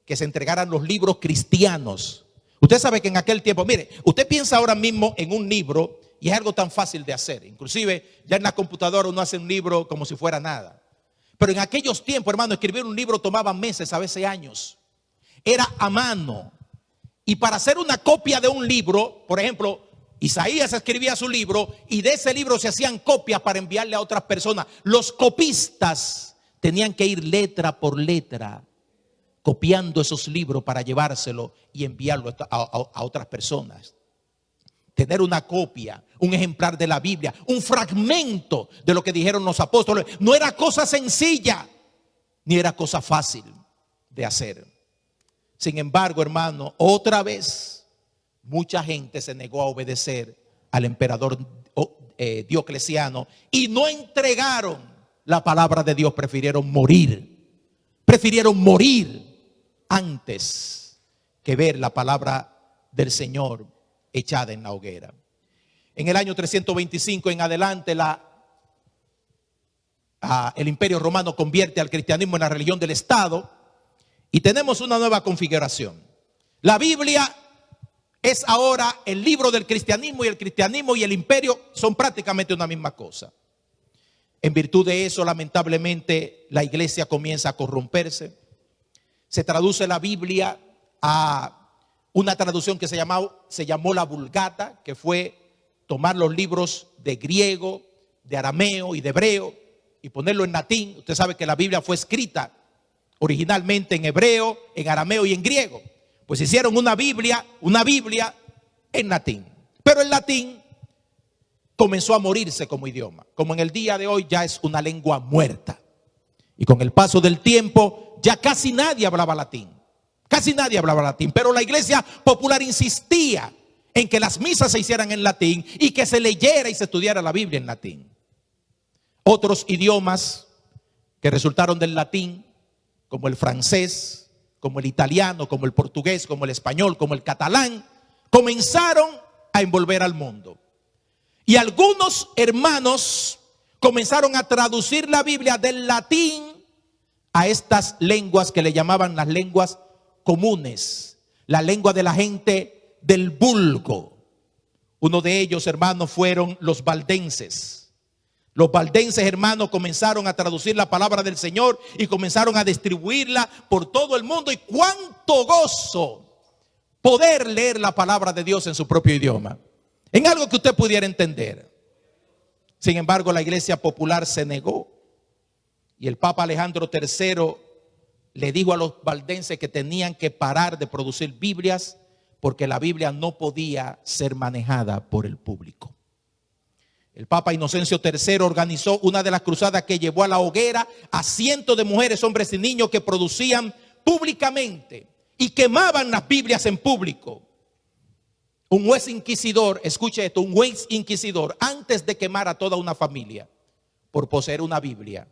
que se entregaran los libros cristianos. Usted sabe que en aquel tiempo, mire, usted piensa ahora mismo en un libro y es algo tan fácil de hacer. Inclusive ya en la computadora uno hace un libro como si fuera nada. Pero en aquellos tiempos, hermano, escribir un libro tomaba meses, a veces años. Era a mano. Y para hacer una copia de un libro, por ejemplo, Isaías escribía su libro y de ese libro se hacían copias para enviarle a otras personas. Los copistas tenían que ir letra por letra copiando esos libros para llevárselo y enviarlo a otras personas. Tener una copia, un ejemplar de la Biblia, un fragmento de lo que dijeron los apóstoles, no era cosa sencilla, ni era cosa fácil de hacer. Sin embargo, hermano, otra vez mucha gente se negó a obedecer al emperador Diocleciano y no entregaron la palabra de Dios. Prefirieron morir antes que ver la palabra del Señor echada en la hoguera. En el año 325 en adelante el Imperio Romano convierte al cristianismo en la religión del Estado y tenemos una nueva configuración. La Biblia es ahora el libro del cristianismo, y el cristianismo y el imperio son prácticamente una misma cosa. En virtud de eso, lamentablemente, la iglesia comienza a corromperse. Se traduce la Biblia a una traducción que se llamó la Vulgata, que fue tomar los libros de griego, de arameo y de hebreo y ponerlo en latín. Usted sabe que la Biblia fue escrita originalmente en hebreo, en arameo y en griego. Pues hicieron una Biblia en latín. Pero el latín comenzó a morirse como idioma. Como en el día de hoy ya es una lengua muerta. Y con el paso del tiempo ya casi nadie hablaba latín. Casi nadie hablaba latín. Pero la iglesia popular insistía en que las misas se hicieran en latín y que se leyera y se estudiara la Biblia en latín. Otros idiomas que resultaron del latín, como el francés, como el italiano, como el portugués, como el español, como el catalán, comenzaron a envolver al mundo. Y algunos hermanos comenzaron a traducir la Biblia del latín a estas lenguas que le llamaban las lenguas comunes, la lengua de la gente del vulgo. Uno de ellos, hermanos, fueron los valdenses. Los valdenses, hermanos, comenzaron a traducir la palabra del Señor y comenzaron a distribuirla por todo el mundo. Y cuánto gozo poder leer la palabra de Dios en su propio idioma. en algo que usted pudiera entender. Sin embargo, la iglesia popular se negó y el Papa Alejandro III le dijo a los valdenses que tenían que parar de producir Biblias porque la Biblia no podía ser manejada por el público. El Papa Inocencio III organizó una de las cruzadas que llevó a la hoguera a cientos de mujeres, hombres y niños que producían públicamente y quemaban las Biblias en público. Un juez inquisidor, escuche esto, un juez inquisidor, antes de quemar a toda una familia por poseer una Biblia,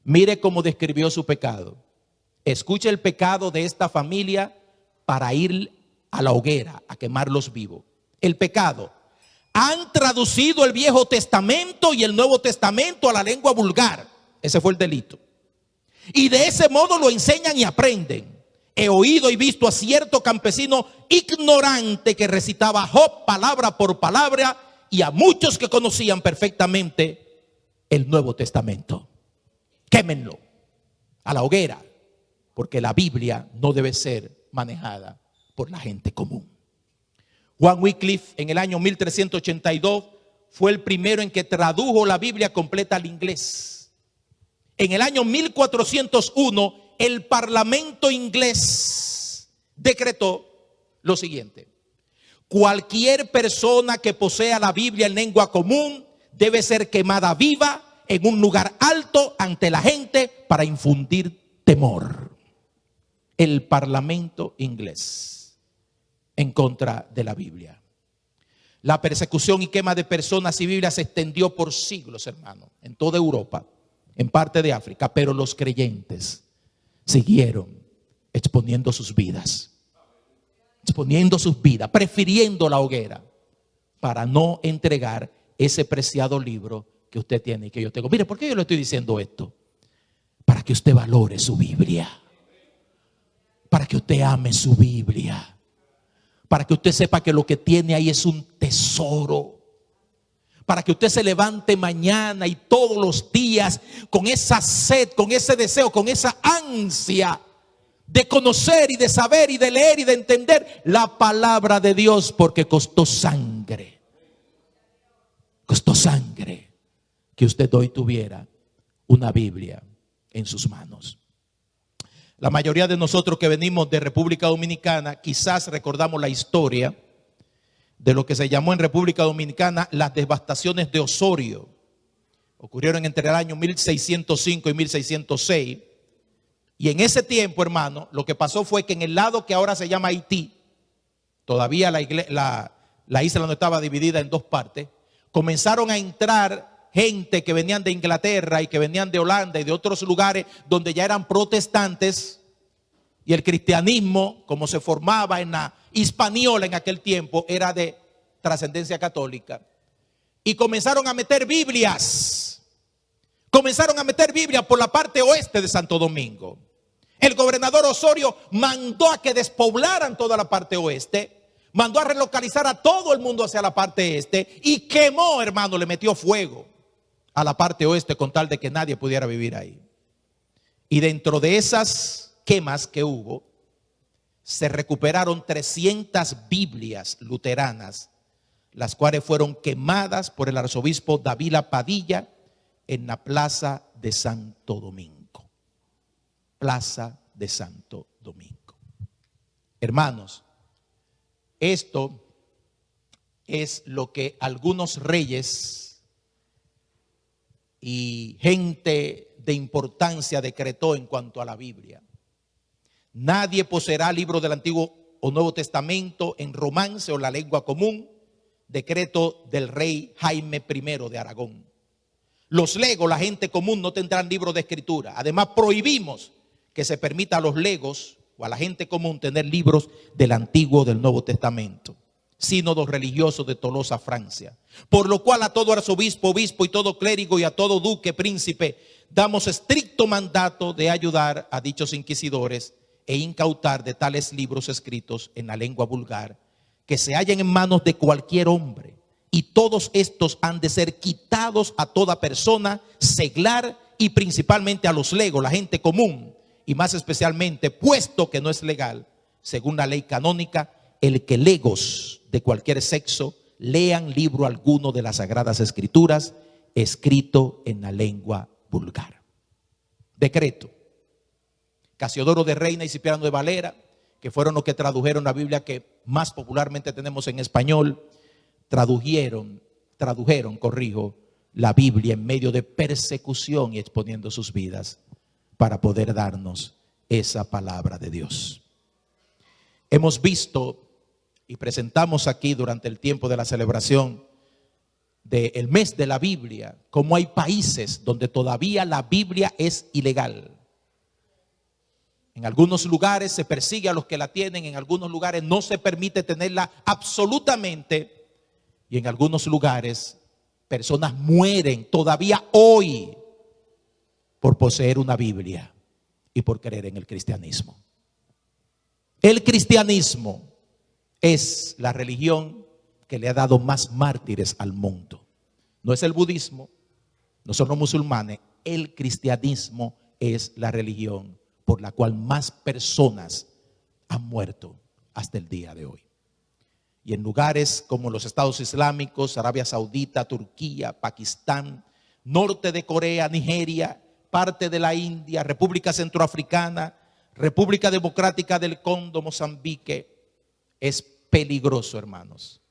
mire cómo describió su pecado. Escuche el pecado de esta familia para ir a la hoguera a quemarlos vivos. El pecado: han traducido el Viejo Testamento y el Nuevo Testamento a la lengua vulgar. Ese fue el delito. Y de ese modo lo enseñan y aprenden. He oído y visto a cierto campesino ignorante que recitaba Job palabra por palabra y a muchos que conocían perfectamente el Nuevo Testamento. Quémenlo a la hoguera, porque la Biblia no debe ser manejada por la gente común. Juan Wycliffe en el año 1382 fue el primero en que tradujo la Biblia completa al inglés. En el año 1401 el Parlamento inglés decretó lo siguiente: cualquier persona que posea la Biblia en lengua común debe ser quemada viva en un lugar alto ante la gente para infundir temor. El Parlamento inglés en contra de la Biblia. La persecución y quema de personas y Biblias se extendió por siglos, hermano, en toda Europa, en parte de África, pero los creyentes siguieron exponiendo sus vidas, prefiriendo la hoguera para no entregar ese preciado libro que usted tiene y que yo tengo. Mire, ¿por qué yo le estoy diciendo esto? Para que usted valore su Biblia, para que usted ame su Biblia, para que usted sepa que lo que tiene ahí es un tesoro, para que usted se levante mañana y todos los días con esa sed, con ese deseo, con esa ansia de conocer y de saber y de leer y de entender la palabra de Dios, porque costó sangre que usted hoy tuviera una Biblia en sus manos. La mayoría de nosotros que venimos de República Dominicana quizás recordamos la historia de lo que se llamó en República Dominicana las devastaciones de Osorio. Ocurrieron entre el año 1605 y 1606. Y en ese tiempo, hermano, lo que pasó fue que en el lado que ahora se llama Haití, todavía la isla no estaba dividida en dos partes, comenzaron a entrar gente que venían de Inglaterra y que venían de Holanda y de otros lugares donde ya eran protestantes, y el cristianismo, como se formaba en la Hispaniola en aquel tiempo, era de trascendencia católica. Y comenzaron a meter Biblias. Por la parte oeste de Santo Domingo. El gobernador Osorio mandó a que despoblaran toda la parte oeste. Mandó a relocalizar a todo el mundo hacia la parte este. Y quemó, hermano, le metió fuego a la parte oeste con tal de que nadie pudiera vivir ahí. Y dentro de esas quemas que hubo, se recuperaron 300 Biblias luteranas, las cuales fueron quemadas por el arzobispo Dávila Padilla en la Plaza de Santo Domingo. Plaza de Santo Domingo. Hermanos, esto es lo que algunos reyes y gente de importancia decretó en cuanto a la Biblia. Nadie poseerá libro del Antiguo o Nuevo Testamento en romance o la lengua común. Decreto del rey Jaime I de Aragón. Los legos, la gente común, no tendrán libro de escritura. Además, prohibimos que se permita a los legos o a la gente común tener libros del Antiguo o del Nuevo Testamento. Sínodo religioso de Tolosa, Francia. Por lo cual a todo arzobispo, obispo y todo clérigo y a todo duque, príncipe, damos estricto mandato de ayudar a dichos inquisidores e incautar de tales libros escritos en la lengua vulgar que se hallen en manos de cualquier hombre, y todos estos han de ser quitados a toda persona, seglar, y principalmente a los legos, la gente común, y más especialmente, puesto que no es legal, según la ley canónica, el que legos de cualquier sexo lean libro alguno de las Sagradas Escrituras escrito en la lengua vulgar. Decreto. Casiodoro de Reina y Cipriano de Valera, que fueron los que tradujeron la Biblia que más popularmente tenemos en español, tradujeron, la Biblia en medio de persecución y exponiendo sus vidas para poder darnos esa palabra de Dios. Hemos visto y presentamos aquí durante el tiempo de la celebración del mes de la Biblia cómo hay países donde todavía la Biblia es ilegal. En algunos lugares se persigue a los que la tienen, en algunos lugares no se permite tenerla absolutamente, y en algunos lugares personas mueren todavía hoy por poseer una Biblia y por creer en el cristianismo. El cristianismo es la religión que le ha dado más mártires al mundo. No es el budismo, no son los musulmanes, el cristianismo es la religión por la cual más personas han muerto hasta el día de hoy. Y en lugares como los Estados Islámicos, Arabia Saudita, Turquía, Pakistán, norte de Corea, Nigeria, parte de la India, República Centroafricana, República Democrática del Congo, Mozambique, es peligroso, hermanos,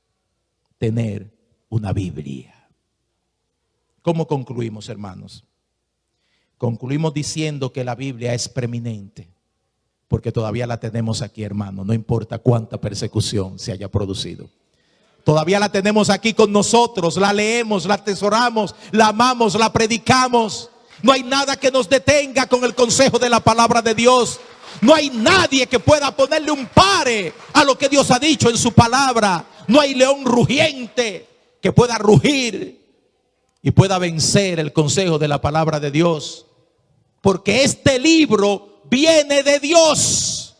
tener una Biblia. ¿Cómo concluimos, hermanos? Concluimos diciendo que la Biblia es preeminente, porque todavía la tenemos aquí, hermano, no importa cuánta persecución se haya producido. Todavía la tenemos aquí con nosotros, la leemos, la atesoramos, la amamos, la predicamos. No hay nada que nos detenga con el consejo de la palabra de Dios. No hay nadie que pueda ponerle un pare a lo que Dios ha dicho en su palabra. No hay león rugiente que pueda rugir y pueda vencer el consejo de la palabra de Dios. Porque este libro viene de Dios.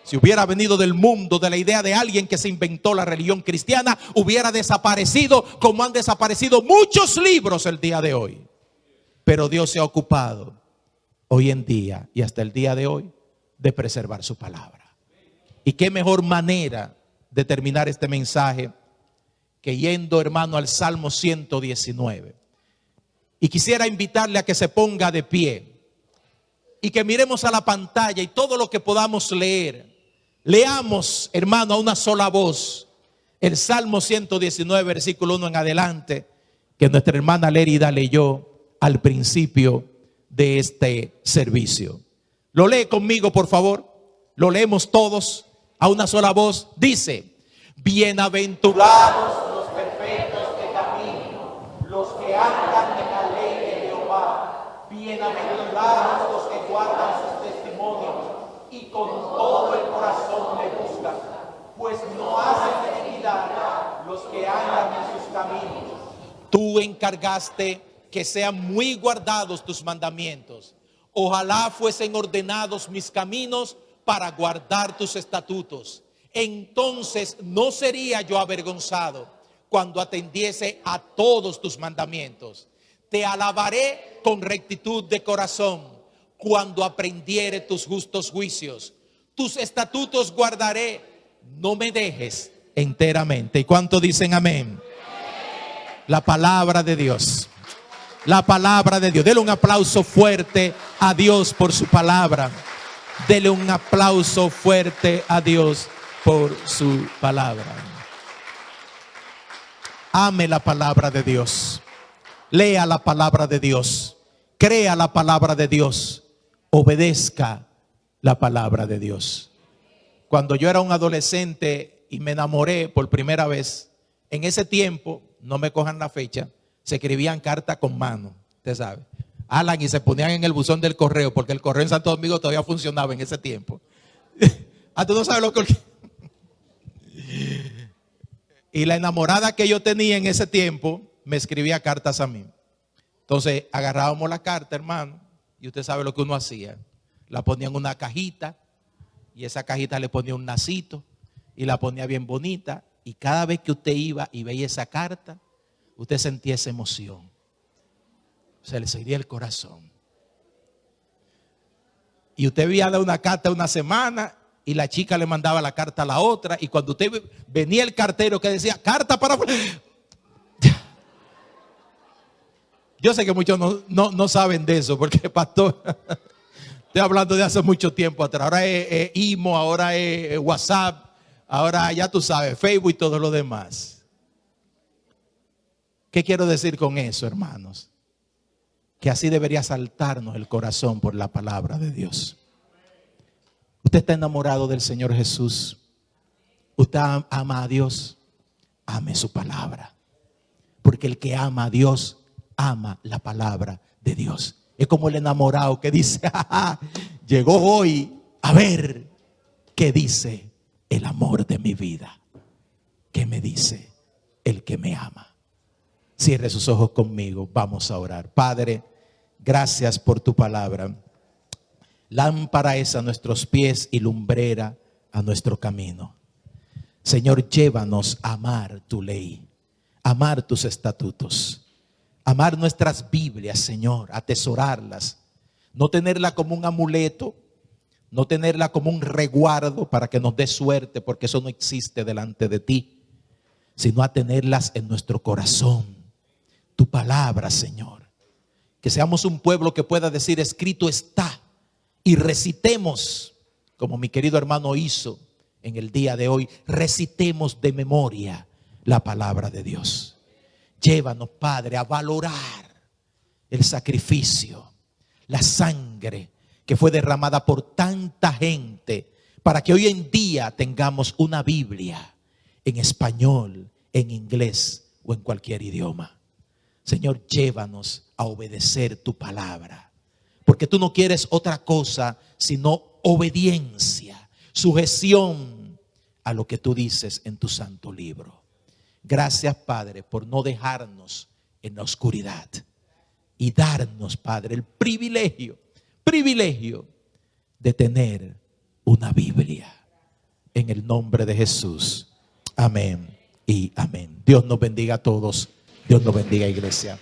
Si hubiera venido del mundo, de la idea de alguien que se inventó la religión cristiana, hubiera desaparecido como han desaparecido muchos libros el día de hoy. Pero Dios se ha ocupado hoy en día y hasta el día de hoy de preservar su palabra. Y qué mejor manera de terminar este mensaje que yendo, hermano, al Salmo 119. Y quisiera invitarle a que se ponga de pie y que miremos a la pantalla y todo lo que podamos leer. Leamos, hermano, a una sola voz el Salmo 119, versículo 1 en adelante, que nuestra hermana Lérida leyó al principio de este servicio. Lo lee conmigo, por favor. Lo leemos todos a una sola voz. Dice: bienaventurados los perfectos de camino, los que andan en la ley de Jehová. Bienaventurados los que guardan sus testimonios y con todo el corazón le buscan, pues no hacen iniquidad los que andan en sus caminos. Tú encargaste que sean muy guardados tus mandamientos. Ojalá fuesen ordenados mis caminos para guardar tus estatutos. Entonces no sería yo avergonzado cuando atendiese a todos tus mandamientos. Te alabaré con rectitud de corazón cuando aprendiere tus justos juicios. Tus estatutos guardaré, no me dejes enteramente. ¿Y cuánto dicen amén? La palabra de Dios. La palabra de Dios. Dele un aplauso fuerte a Dios por su palabra. Dele un aplauso fuerte a Dios por su palabra. Ame la palabra de Dios. Lea la palabra de Dios. Crea la palabra de Dios. Obedezca la palabra de Dios. Cuando yo era un adolescente y me enamoré por primera vez, en ese tiempo, no me cojan la fecha, se escribían cartas con mano, usted sabe. Alan, y se ponían en el buzón del correo, porque el correo en Santo Domingo todavía funcionaba en ese tiempo. ¿Tú no sabes lo que? Y la enamorada que yo tenía en ese tiempo me escribía cartas a mí. Entonces agarrábamos la carta, hermano, y usted sabe lo que uno hacía. La ponía en una cajita, y esa cajita le ponía un lacito, y la ponía bien bonita. Y cada vez que usted iba y veía esa carta, usted sentía esa emoción. Se le salía el corazón. Y usted veía de una carta una semana y la chica le mandaba la carta a la otra, y cuando usted venía el cartero que decía carta para... Yo sé que muchos no saben de eso, porque pastor, estoy hablando de hace mucho tiempo atrás. Ahora es IMO, ahora es WhatsApp, ahora ya tú sabes, Facebook y todo lo demás. ¿Qué quiero decir con eso, hermanos? Que así debería saltarnos el corazón por la palabra de Dios. Usted está enamorado del Señor Jesús. Usted ama a Dios. Ame su palabra. Porque el que ama a Dios, ama la palabra de Dios. Es como el enamorado que dice, llegó hoy a ver qué dice el amor de mi vida. ¿Qué me dice el que me ama? Cierre sus ojos conmigo. Vamos a orar. Padre, gracias por tu palabra. Lámpara es a nuestros pies y lumbrera a nuestro camino. Señor, llévanos a amar tu ley, amar tus estatutos, amar nuestras Biblias, Señor, atesorarlas, no tenerla como un amuleto, no tenerla como un resguardo para que nos dé suerte, porque eso no existe delante de ti, sino a tenerlas en nuestro corazón. Tu palabra, Señor, que seamos un pueblo que pueda decir escrito está, y recitemos, como mi querido hermano hizo en el día de hoy, recitemos de memoria la palabra de Dios. Llévanos, Padre, a valorar el sacrificio, la sangre que fue derramada por tanta gente, para que hoy en día tengamos una Biblia en español, en inglés o en cualquier idioma. Señor, llévanos a obedecer tu palabra, porque tú no quieres otra cosa sino obediencia, sujeción a lo que tú dices en tu santo libro. Gracias, Padre, por no dejarnos en la oscuridad y darnos, Padre, el privilegio de tener una Biblia. En el nombre de Jesús. Amén y amén. Dios nos bendiga a todos. Dios nos bendiga, iglesia.